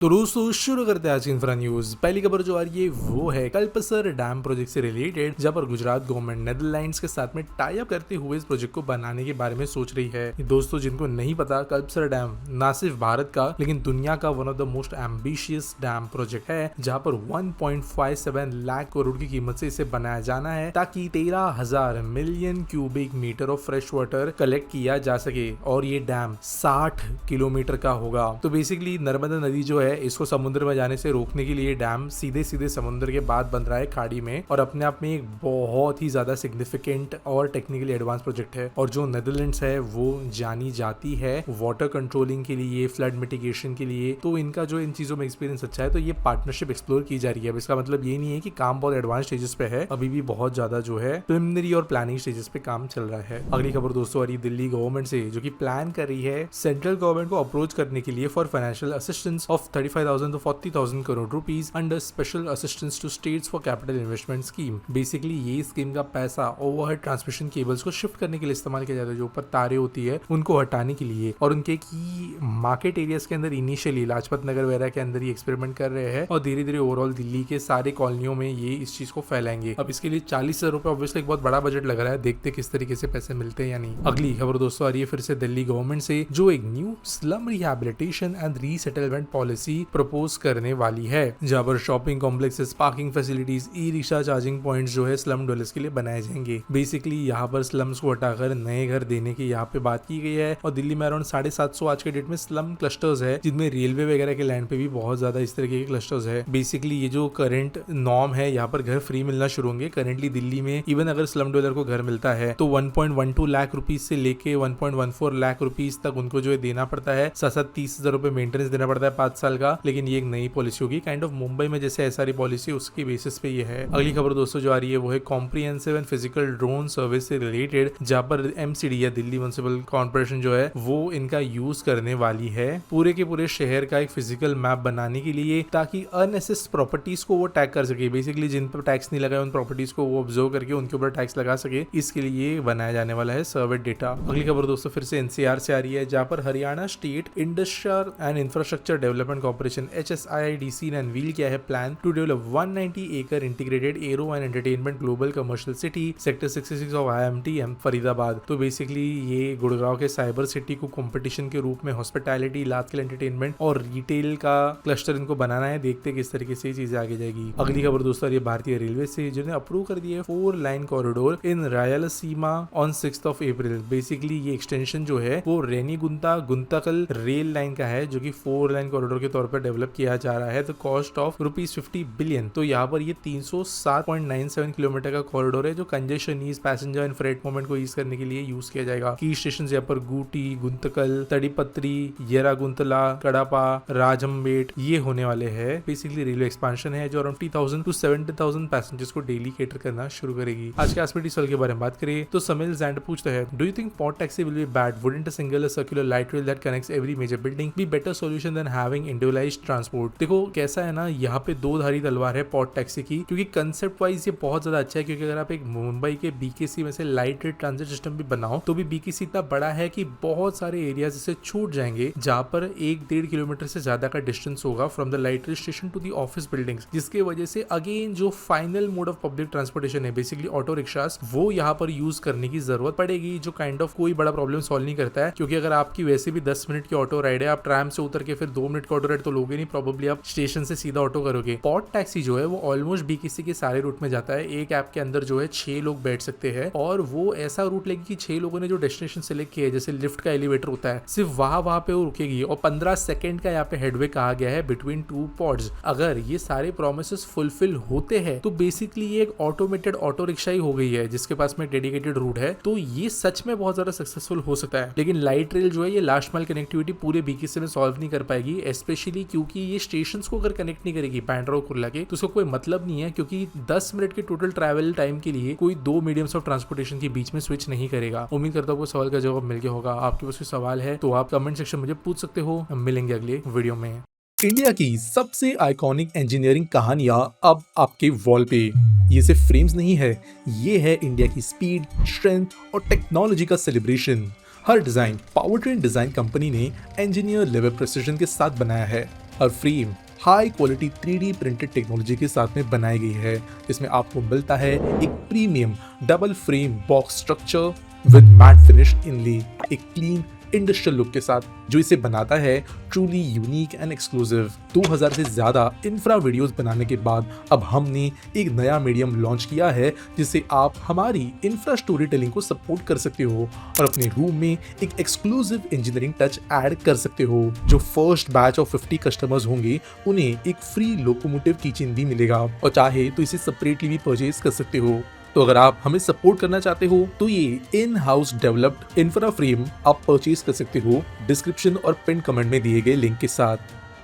तो दोस्तों शुरू करते हैं आज की इंफ्रा न्यूज। पहली खबर जो आ रही है वो है कल्पसर डैम प्रोजेक्ट से रिलेटेड, जहां पर गुजरात गवर्नमेंट नेदरलैंड्स के साथ में टाई अप करते हुए इस प्रोजेक्ट को बनाने के बारे में सोच रही है। दोस्तों जिनको नहीं पता, कल्पसर डैम ना सिर्फ भारत का लेकिन दुनिया का one of the most ambitious dam project है, जहां पर 1.57 लाख करोड़ की कीमत से इसे बनाया जाना है ताकि 13,000 million cubic metre of fresh water collect किया जा सके। और ये डैम 60 किलोमीटर का होगा। तो बेसिकली नर्मदा नदी जो है इसको समुद्र में जाने से रोकने के लिए डैम सीधे सीधे समुद्र के बाद बन रहा है खाड़ी में, और अपने आप में एक बहुत ही ज्यादा सिग्निफिकेंट और टेक्निकली एडवांस प्रोजेक्ट है। और जो नेदरलैंड्स है वो जानी जाती है वाटर कंट्रोलिंग के लिए, फ्लड मिटिगेशन के लिए, तो इनका जो इन चीजों में एक्सपीरियंस अच्छा है, तो ये पार्टनरशिप एक्सप्लोर की जा रही है। अब इसका मतलब ये नहीं है कि काम बहुत एडवांस स्टेजेस पे है, अभी भी बहुत ज्यादा जो है प्रिलिमिनरी और प्लानिंग स्टेजेस पे काम चल रहा है। अगली खबर दोस्तों आ रही दिल्ली गवर्नमेंट से, जो कि प्लान कर रही है सेंट्रल गवर्नमेंट को अप्रोच करने के लिए for financial assistance of 35,000 to 40,000 crore rupees under special assistance to states for capital investment scheme. Basically ये स्कीम का पैसा ओवरहेड ट्रांसमिशन केबल्स को शिफ्ट करने के लिए इस्तेमाल किया जाता है, जो ऊपर तारे होती है उनको हटाने के लिए, और उनके की मार्केट एरियाज के अंदर इनिशियली लाजपत नगर वगैरह के अंदर ही एक्सपेरिमेंट कर रहे हैं, और धीरे धीरे ओवरऑल दिल्ली के सारे कॉलोनियों में ये इस चीज को फैलाएंगे। अब इसके लिए 40,000 रुपए ऑब्वियसली एक बहुत बड़ा बजट लग रहा है, देखते किस तरीके से पैसे मिलते हैं या नहीं। अगली खबर दोस्तों आ रही है फिर से दिल्ली गवर्नमेंट से, जो एक new slum rehabilitation and resettlement policy propose करने वाली है, जहां पर shopping complexes, parking facilities, e rickshaw charging points जो है स्लम डवेलर्स के लिए बनाए जाएंगे। बेसिकली यहाँ पर स्लम्स को हटाकर नए घर देने की यहाँ पे बात की गई है, और दिल्ली में अराउंड 750 आज के डेट में स्लम क्लस्टर्स है, जिनमें रेलवे वगैरह के लैंड पे भी बहुत ज्यादा इस तरीके के क्लस्टर्स है। बेसिकली ये जो करंट नॉर्म है, यहाँ पर घर फ्री मिलना शुरू होंगे। करेंटली दिल्ली में इवन अगर स्लम डवेलर को घर मिलता है तो 1.12 लाख रुपीज से लेके 1.14 लाख रुपीज तक उनको जो है देना पड़ता है। साथ साथ 30,000 रुपए मेंटेनेंस देना पड़ता है 5 साल का। लेकिन ये एक नई पॉलिसी होगी, काइंड ऑफ मुंबई में जैसे एसआरई पॉलिसी, उसकी बेसिस पे ये है। अगली खबर दोस्तों जो आ रही है वो है comprehensive and physical drone service से रिलेटेड, जहां पर एमसीडी या दिल्ली म्युनिसिपल कॉर्पोरेशन जो है वो इनका यूज करने वाली है पूरे के पूरे शहर का एक फिजिकल मैप बनाने के लिए, ताकि अनअसेस्ड प्रॉपर्टीज को वो टैग कर सके। बेसिकली जिन पर टैक्स नहीं लगा उन प्रॉपर्टीज को वो ऑब्जर्व करके उनके ऊपर टैक्स लगा सके, इसके लिए बनाया जाने वाला है सर्वेड डेटा। अगली खबर दोस्तों फिर से एनसीआर से आ रही है, जहां पर Haryana state industrial and infrastructure development corporation HSIIDC ने अनवील किया है प्लान टू डेवलप 190 एकड़ integrated arrow and entertainment global commercial city sector 66 of IMT Faridabad. तो बेसिकली ये गुड़गांव के साइबर सिटी को कंपटीशन के रूप में हॉस्पिटैलिटी, लार्ज स्केल एंटरटेनमेंट और रिटेल का क्लस्टर इनको बनाना है। देखते किस तरीके से ये चीजें आगे जाएगी। अगली खबर दोस्तों ये भारतीय रेलवे से, जिन्हें अप्रूव कर दिया है 4 line corridor in Rayalaseema on 6 April. Basically ये एक्सटेंशन जो है वो रेनीगुंता गुंतकल रेल लाइन का है, जो कि 4 लाइन कॉरिडोर के तौर पर डेवलप किया जा रहा है। The cost of ₹50 billion. तो यहाँ पर ये 307.97 किलोमीटर का कॉरिडोर है, जो congestion ease, passenger and freight movement को ईज करने के लिए यूज किया जाएगा। की स्टेशन यहाँ पर गूटी, गुंतकल, तड़ीपत्री, येरागुंतला, कड़ापा, राजमबेट ये होने वाले हैं। बेसिकली रेलवे एक्सपेंशन है जो अराउंड 50,000 to 70,000 पैसेंजर्स को डेली कैटर करना शुरू करेगी। आज के एस्पेक्ट सॉल के बारे में बात करें तो समिल जैंड पूछता है, do you think pod taxi will be bad? Wouldn't a single circular light rail that connects every major building be better solution than having individualised transport? देखो कैसा है ना, यहाँ पे दो धारी तलवार है पॉट टैक्सी की, क्योंकि कंसेप्ट वाइज ये बहुत ज्यादा अच्छा है। क्योंकि अगर आप एक मुंबई के बीकेसी में से लाइट रेल ट्रांजिट सिस्टम भी बनाओ, तो भी बीकेसी इतना बड़ा है कि बहुत सारे एरियाज से छूट जाएंगे, जहाँ पर 1-1.5 किलोमीटर से ज्यादा का डिस्टेंस होगा from the light rail station to the office buildings, जिसकी वजह से अगेन जो final mode of public transportation है, बेसिकली ऑटो रिक्शास, वो यहाँ पर यूज करने की जरूरत पड़ेगी, जो काइंड ऑफ कोई बड़ा प्रॉब्लम सॉल्व नहीं करता है। क्योंकि अगर आपकी वैसे भी 10 मिनट की ऑटो राइड है, आप ट्रैम से उतर के फिर 2 मिनट का ऑटो राइड तो लोगे नहीं, प्रोबेबली आप स्टेशन से सीधा ऑटो करोगे। पॉट टैक्सी जो है वो ऑलमोस्ट बीकेसी के सारे रूट में जाता है। एक ऐप के अंदर जो है 6 लोग बैठ सकते हैं, और वो ऐसा रूट लेगी कि 6 लोगों ने जो डेस्टिनेशन सेलेक्ट किया है, जैसे लिफ्ट का एलिवेटर होता है, सिर्फ वहां पे वो रुकेगी। और 15 सेकंड का यहाँ पे हेडवे कहा गया है बिटवीन 2 पॉड्स। अगर ये सारे प्रोमिसेस फुलफिल होते हैं तो बेसिकली ये एक ऑटोमेटेड ऑटो रिक्शा ही हो गई है, जिसके पास में डेडिकेटेड रूट है। तो ये सच में बहुत ज्यादा सक्सेसफुल हो सकता है। लेकिन लाइट रेल जो है ये लास्ट माइल कनेक्टिविटी पूरे बीकेसी में सॉल्व नहीं कर पाएगी, स्पेशली क्योंकि ये स्टेशंस को अगर कनेक्ट नहीं करेगी बांद्रा और कुर्ला के, तो उसका कोई मतलब नहीं है। क्योंकि 10 मिनट के टोटल ट्रैवल टाइम के लिए कोई 2 मीडियम्स ऑफ ट्रांसपोर्टेशन के बीच में स्विच नहीं करेगा। उम्मीद करता हूँ सवाल का जवाब मिल गया होगा। आपके पास कोई सवाल है तो आप कमेंट सेक्शन में मुझे पूछ सकते हो। मिलेंगे अगले वीडियो में। इंडिया की सबसे आइकॉनिक इंजीनियरिंग कहानियां अब आपके वॉल पे। ये सिर्फ फ्रेम्स नहीं है, ये है इंडिया की स्पीड, स्ट्रेंथ और टेक्नोलॉजी का सेलिब्रेशन। हर design power train design company ने इंजीनियर लेवल प्रिसिजन के साथ बनाया है। और frame high quality 3D printed technology के साथ में बनाई गई है। इसमें आपको मिलता है एक premium double frame box structure with matte finish inlay, एक क्लीन इंडस्ट्रियल लुक के साथ, जो इसे बनाता है ट्रूली यूनिक एंड एक्सक्लूसिव। 2000 से ज्यादा इंफ्रा वीडियोस बनाने के बाद अब हमने एक नया मीडियम लॉन्च किया है जिससे आप हमारी इंफ्रा स्टोरी टेलिंग को सपोर्ट कर सकते हो और अपने रूम में एक एक्सक्लूसिव इंजीनियरिंग टच ऐड कर सकते हो। जो फर्स्ट बैच ऑफ 50 कस्टमर्स होंगे उन्हें एक फ्री लोकोमोटिव किचन भी मिलेगा और चाहे तो इसे सेपरेटली भी परचेज कर सकते हो। तो अगर आप हमें सपोर्ट करना चाहते हो तो ये in house developed infra frame आप परचेज कर सकते हो डिस्क्रिप्शन और पिन कमेंट में दिए गए लिंक के साथ।